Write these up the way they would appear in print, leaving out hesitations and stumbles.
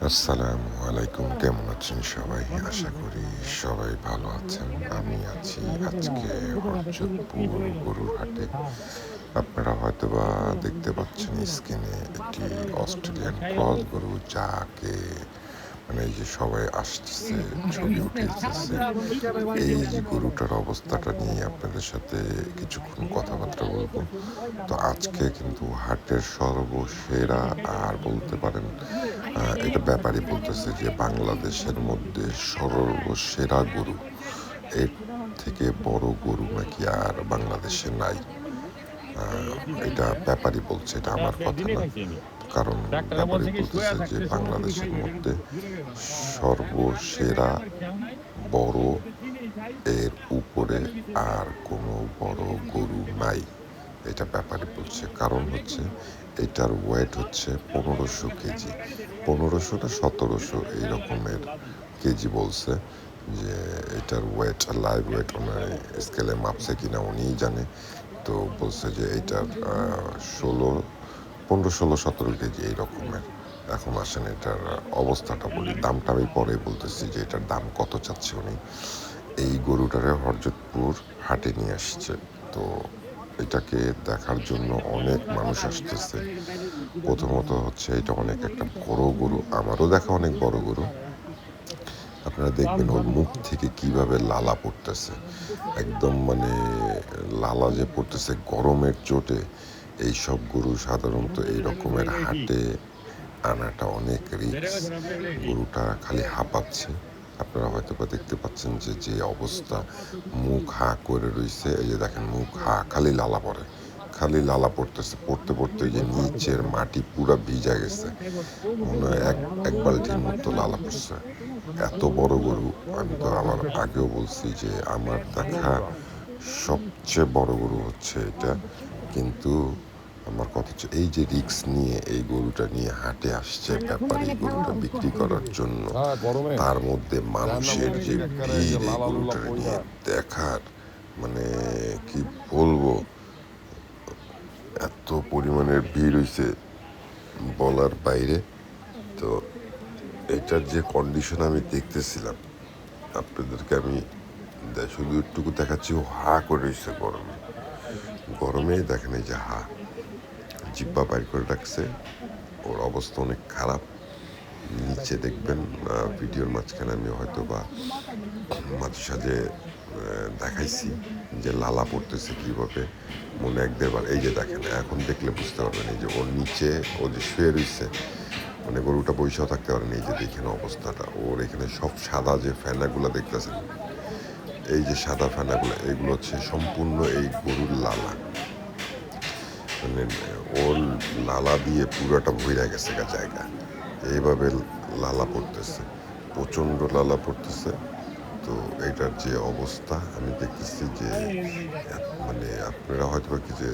আসসালামু আলাইকুম, কেমন আছেন সবাই? আশা করি সবাই ভালো আছেন। আমি আছি আজকে হরজতপুর গরুর হাটে। আপনারা হয়তোবা দেখতে পাচ্ছেন স্ক্রিনে একটি অস্ট্রেলিয়ান ক্রস গরু, যাকে মানে এই যে সবাই আসতেছে, ছবি উঠাইতেছে। এই যে গরুটার অবস্থাটা নিয়ে আপনাদের সাথে কিছুক্ষণ কথাবার্তা বলবো। তো আজকে কিন্তু হাটের সর্বসেরা, আর বলতে পারেন এটা ব্যাপারই বলতেছে যে বাংলাদেশের মধ্যে সর্বসেরা গরু, এর থেকে বড় গরু নাকি আর বাংলাদেশে নাই। এটা ব্যাপারই বলছে, এটা আমার কথা না। কারণ ব্যাপারই বলতেছে যে বাংলাদেশের মধ্যে সর্বসেরা বড়, এর উপরে আর কোনো বড় গরু নাই। এটা ব্যাপারই বলছে। কারণ হচ্ছে এটার ওয়েট হচ্ছে 1500 কেজি, 1500 না 1700 এই রকমের কেজি বলছে। যে এটার ওয়েট, লাইভ ওয়েট ওনার স্কেলে মাপছে কিনা উনিই জানে। তো বলছে যে এটার 15, 16, 17 কেজি এই রকমের। এখন আসেন এটার অবস্থাটা বলি, দামটা আমি পরে বলতেছি যে এটার দাম কত চাচ্ছে উনি। এই গরুটারে হরজতপুর হাটে নিয়ে আসছে। তো এটাকে দেখার জন্য অনেক মানুষ আসতেছে। প্রথমত হচ্ছে এটা অনেক একটা বড় গরু, আমারও দেখা অনেক বড় গরু। আপনারা দেখবেন ওর মুখ থেকে কিভাবে লালা পড়তেছে, একদম মানে লালা যে পড়তেছে গরমের চোটে। এইসব গরু সাধারণত এই রকমের হাটে আনাটা অনেক রিস্ক। গরুটা খালি হাঁপাচ্ছে। আপনারা হয়তো বা দেখতে পাচ্ছেন যে যে অবস্থা, মুখ হাঁ করে রইছে। এই যে দেখেন, মুখ হাঁ, খালি লালা পড়ে, খালি লালা পড়তেছে। পড়তে পড়তে যে নিচের মাটি পুরা ভিজা গেছে, মনে হয় এক এক বালতির মতো লালা পড়ছে। এত বড় গরু, আমি তো আমার আগেও বলছি যে আমার দেখা সবচেয়ে বড় গরু হচ্ছে এটা। কিন্তু আমার কথা হচ্ছে এই যে রিক্স নিয়ে এই গরুটা নিয়ে হাটে আসছে ব্যাপারী গরুটা বিক্রি করার জন্য, তার মধ্যে মানুষের যে ভিড় এই গরুটা নিয়ে দেখার, মানে কি বলবো, এত পরিমাণের ভিড় হইছে বলার বাইরে। তো এটার যে কন্ডিশন আমি দেখতেছিলাম, আপনাদেরকে আমি শুধু একটুকু দেখাচ্ছি। ও হা করে রয়েছে গরমে, গরমেই দেখেন এই যে হা, জিব্বা বাইর করে রাখছে। ওর অবস্থা অনেক খারাপ। নিচে দেখবেন ভিডিওর মাঝখানে আমি হয়তো বা মাঝে সাঝে দেখাইছি যে লালা পড়তেছে কীভাবে, মনে এক দেবার। এই যে দেখেন, এখন দেখলে বুঝতে পারবেন, এই যে ওর নিচে ও যে শুয়ে রয়েছে, মানে গরুটা বৈশাও থাকতে পারেন। এই যে দেখেন অবস্থাটা ওর, এখানে সব সাদা যে ফেনাগুলো দেখতেছেন, এই যে সাদা ফেনাগুলো, এগুলো হচ্ছে সম্পূর্ণ এই গরুর লালা। মানে ওর লালা দিয়ে পুরোটা ভইরা গেছে গা জায়গা। এইভাবে লালা পড়তেছে, প্রচণ্ড লালা পড়তেছে। তো এটার যে অবস্থা আমি দেখতেছি যে মানে আপনারা হয়তো কি যে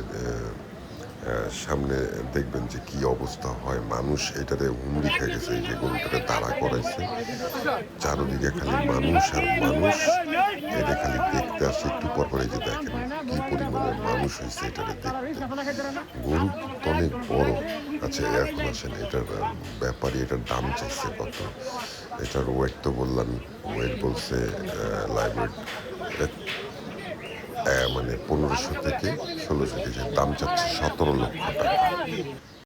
সামনে দেখবেন যে কি অবস্থা হয়। মানুষ এটাতে হুমড়ি খেয়ে গেছে। এই যে গরুটাকে দাঁড়া করাইছে, চারোদিকে খালি মানুষ আর মানুষ। এটা খালি দেখতে আসে একটু পর পর। এই যে দেখেন কি পরিমাণের মানুষ হয়েছে এটাকে দেখতে। গরু তো অনেক বড়। আচ্ছা, এখন আসেন এটার ব্যাপারে, এটার দাম চাইছে কত। এটার ওয়েট তো বললাম, ওয়েট বলছে লাইভ ওয়েট, এটা মানে 1500 থেকে 1600 কেজি। দাম চাচ্ছে 17 লক্ষ টাকা।